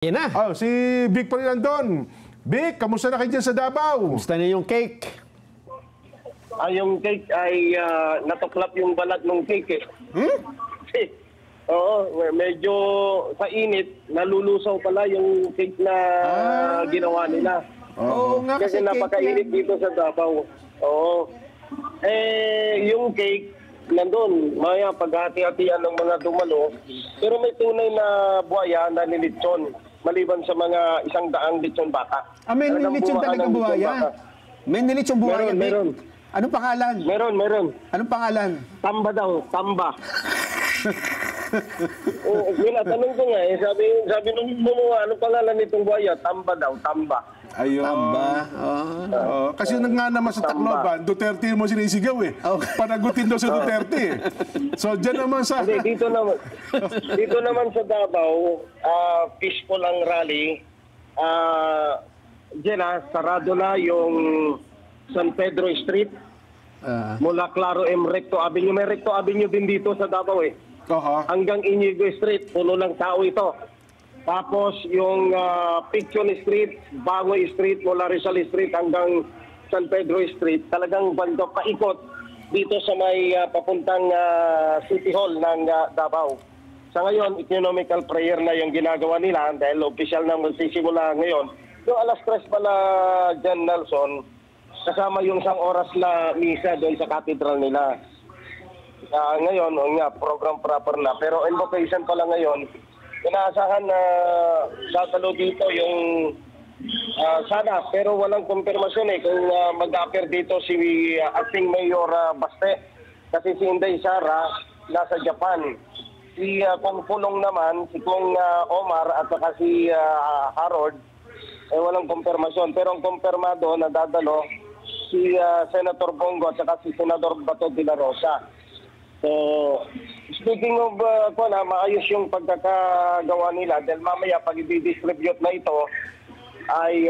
Yan na. Oh, si Vic pa rin nandun. Vic, kamusta na kayo dyan sa Davao? Kamusta na yung cake? Yung cake ay natuklap yung balat ng cake eh. Oo, medyo sa init, nalulusaw pala yung cake na ginawa nila. Oo nga Kasi napakainit dito sa Davao. Oo. Yung cake, nandun, maya paghati-hatian ng mga dumalo, pero may tunay na buhaya na nilitsyon, maliban sa mga 100 litsyon baka. May nilitsyon talaga buhaya? May nilitsyon buhaya? Meron. Anong pangalan? Meron. Anong pangalan? Tamba daw, tamba. Tanong ko nga sabi nung gumawa, anong pangalan nitong buhaya? Tamba daw, tamba. Ayun. Tamba. Kasi nga naman sa Tacloban, Duterte mo sinisigaw eh. Panagutin daw sa Duterte. So dyan naman sa... Dito naman sa Davao, peaceful ang rally. Dyan sarado na yung San Pedro Street. Mula Claro M. Recto Avenue. May Recto Avenue din dito sa Davao eh. Hanggang Inigo Street, puno ng tao ito. Tapos yung Picton Street, Bangoy Street, mula Rizal Street hanggang San Pedro Street, talagang bando paikot dito sa may papuntang City Hall ng Davao. Sa ngayon, economical prayer na yung ginagawa nila dahil official na magsisimula ngayon. Yung alas 3 pala dyan, Nelson, kasama yung 1 oras na misa doon sa cathedral nila. Ngayon, program proper na. Pero invocation pala ngayon, inaasahan na sasalo dito yung sana, pero walang konfirmasyon kung mag-appear dito si acting Mayor Baste. Kasi si Inday Sara nasa Japan. Si Kung Pulong naman, si Kung Omar at saka si Harold, walang konfirmasyon. Pero ang konfirmado na dadalo si Senator Bongo at saka si Senador Bato de la Rosa. So, speaking of maayos yung pagkakagawa nila dahil mamaya pag i-distribute na ito ay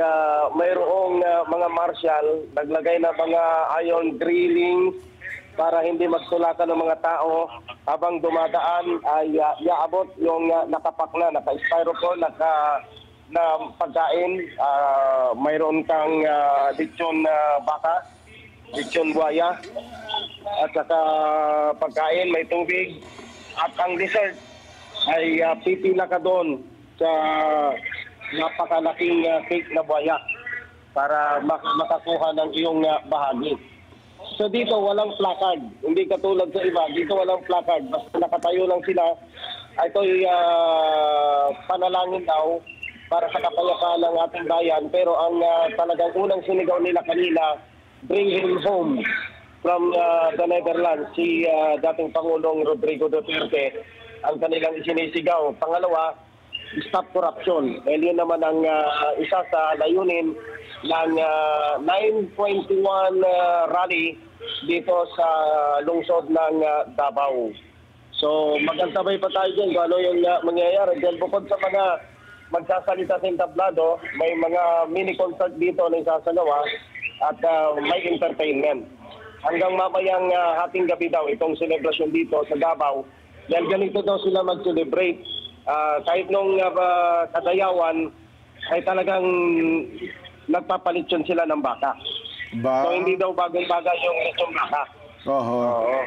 mayroong mga marshal, naglagay na mga iron drilling para hindi magtulakan ng mga tao habang dumadaan ay iaabot yung nakapak na, naka-styrofoam, na pagkain. Mayroon kang lechon baka, lechon buhaya, at saka pagkain, may tubig. At ang dessert ay pipila ka doon sa napakalaking cake na buhaya para makakuha ng iyong bahagi. So dito walang placard. Hindi katulad sa iba. Dito walang placard. Basta nakatayo lang sila. Ito'y panalangin daw para sa kapayapaan ng ating bayan. Pero ang talagang unang sinigaw nila kanina, bring him home from the Netherlands, si dating Pangulong Rodrigo Duterte, ang kanilang isinisigaw. Pangalawa, stop corruption. Dahil yun naman ang isa sa layunin ng 921 rally dito sa lungsod ng Davao. So magkantabay pa tayo dyan kung ano yung mangyayari. Dahil bukod sa mga magsasalita sa entablado, may mga mini concert dito na isasagawa at may entertainment. Hanggang mamayang hating gabi daw itong celebration dito sa Davao. Dahil ganito daw sila mag-celebrate. Kahit nung kadayawan ay talagang nagpapalitsyon sila ng baka. So hindi daw bagong-baga yung litsong baka. Oo.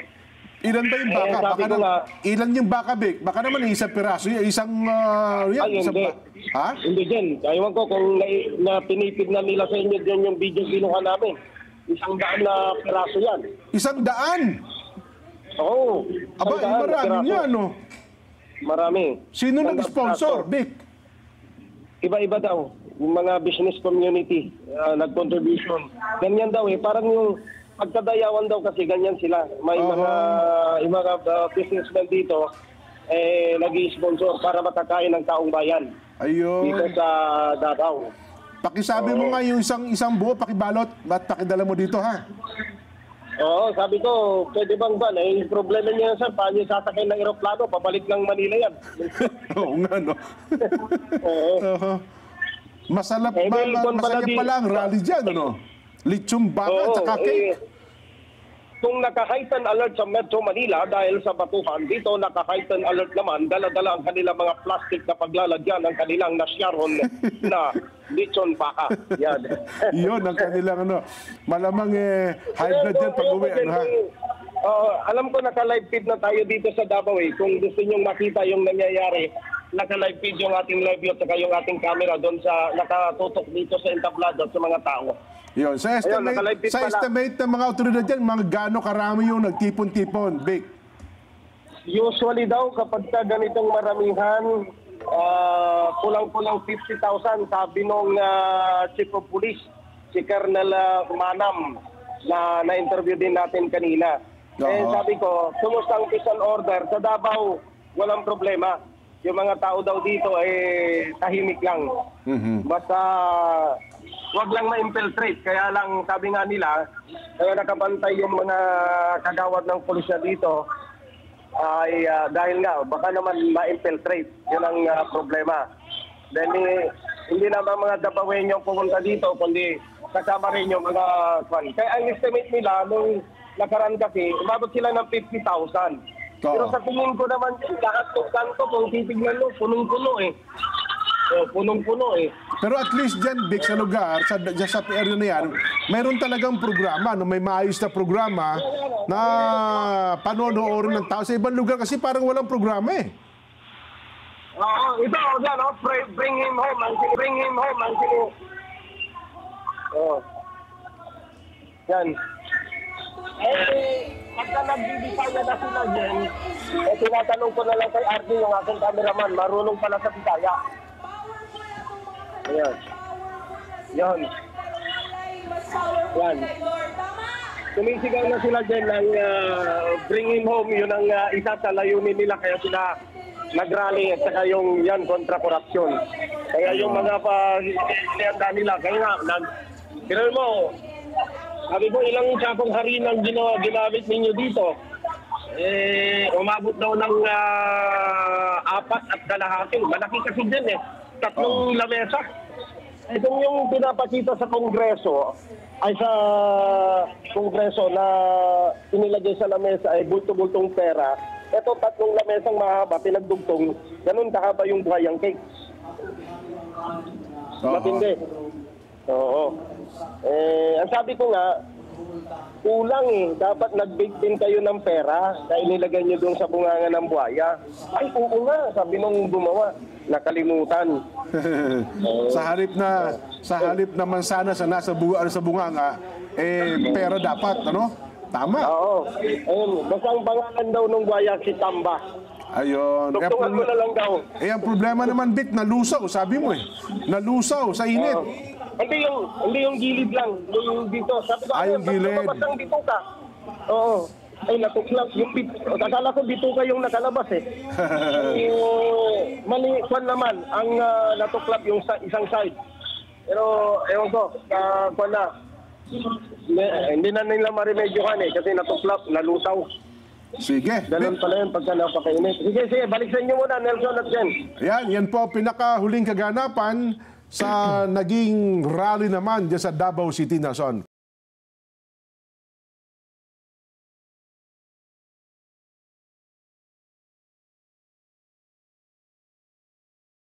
Ilan ba yung baka? Ilan yung baka, Vic? Baka naman isang piraso, isang... hindi. Hindi din. Ayaw ko kung pinipid na nila sa inyo dyan yung video kinuha namin. 100 na piraso yan. 100? Oo. Aba, marami yan, no? Marami. Sino nag-sponsor, Vic? Iba-iba daw. Yung mga business community nag-contribution. Ganyan daw parang yung pagkadayawan daw kasi ganyan sila. May mga businessmen dito nag-i-sponsor para makakain ng taong bayan. Ayun. Dito sa Davao. Pakisabi mo nga yung isang buo, pakibalot at pakidala mo dito, ha? Oo, sabi ko, pwede bang ba? Yung problema niya sa paano yung sasakay ng aeroplano, pabalik ng Manila yan. Oo nga, no? Oo. Masaya pala ang rally dyan, ano? Lechong baka at saka cake. kung naka-heighten alert sa Metro Manila dahil sa batuhan, dito naka-heighten alert naman, dala-dala ang kanilang mga plastic na paglalagyan ng kanilang nasyaron na lechon baka. Yan. Yun ang kanilang ano. Malamang high blood yan pag uwi. Ano, ha? Alam ko naka-live feed na tayo dito sa Davao. Kung gusto nyo makita yung nangyayari, naka-live feed yung ating live view at saka yung ating camera doon sa nakatutok dito sa entablado at sa mga tao. Yun. Sa estimate ng mga otoridad dyan, mga gaano karami yung nagtipon-tipon, Vic? Usually daw, kapag ka ganitong maramihan, kulang-kulang 50,000, sabi nung Chief of Police, si Colonel Manam, na na-interview din natin kanina. Sabi ko, kumusta ang peace and order? Sa Davao, walang problema. Yung mga tao daw dito tahimik lang. Basta wag lang ma-infiltrate. Kaya lang, sabi nga nila, kaya nakabantay yung mga kagawad ng pulisya dito ay dahil nga, baka naman ma-infiltrate. Yun ang problema. Then, hindi naman mga Davaoeño pumunta dito, kundi kasama rin yung mga kwan. Kaya ang estimate nila, nung nakaraan kasi, umabot sila ng 50,000. Pero sa tingin ko naman, lahat ng kanto, kung titignan mo, punong-puno eh. Punong-puno eh. Pero at least dyan, Vic, sa lugar, sa area na yan, mayroon talagang programa, no? May maayos na programa na panonoorin ng tao. Sa ibang lugar kasi parang walang programa eh. Oo, ito, yan, bring him home, bring him home, oh. Yan. Pagka nagbibisaya na sila dyan, tinatanong ko na lang kay Ardy, yung aking cameraman, marunong pala sa Bisaya. Ayan. Yan. Yan. Sumisigaw na sila dyan ng bring him home, yun ang isa sa layunin nila, kaya sila nag-rally at saka yung yan kontra korupsyon. Kaya yung mga pa-handa nila, kaya nga, pero mo, sabi ko, ilang sakong harinang ginamit ninyo dito? Umabot daw ng 4.5. Malaki kasi din eh. 3 lamesa. Itong yung pinapakita sa Kongreso, ay sa Kongreso na inilagay sa lamesa ay bulto-bultong pera. Ito 3 lamesang mahaba, pinagdugtong. Ganun kahaba yung buhayang cakes. Matindi. Oo. Ang sabi ko nga, kulang eh. Dapat nag-bake din kayo ng pera na inilagay nyo doon sa bunganga ng buhaya. Ay, oo nga, sabi nung gumawa. Nakalimutan. Sa halip naman sana sa nasa bunganga, pera dapat, ano? Tama. Oo. Ayun, basta ang pangalan daw nung buhaya si Tamba. Ayun. Tuktungan mo na lang daw. Ang problema naman, Vic, nalusaw, sabi mo eh. Nalusaw sa init. Hindi yung gilid lang. Yung dito. Sabi ko, yung gilid. Ba't lang dito ka? Oo. Ay, natuklap. Akala ko dito ka yung nakalabas eh. Kwan naman, ang natuklap yung isang side. Pero, ewan ko, kwan na. Hindi na nila marimedyohan eh, kasi natuklap, nalusaw. Sige. Ganun pala yun pagka napakainit. Sige, balik sa inyo muna, Nelson at Jen. Yan po pinakahuling kaganapan sa naging rally naman dyan sa Davao City, Nelson.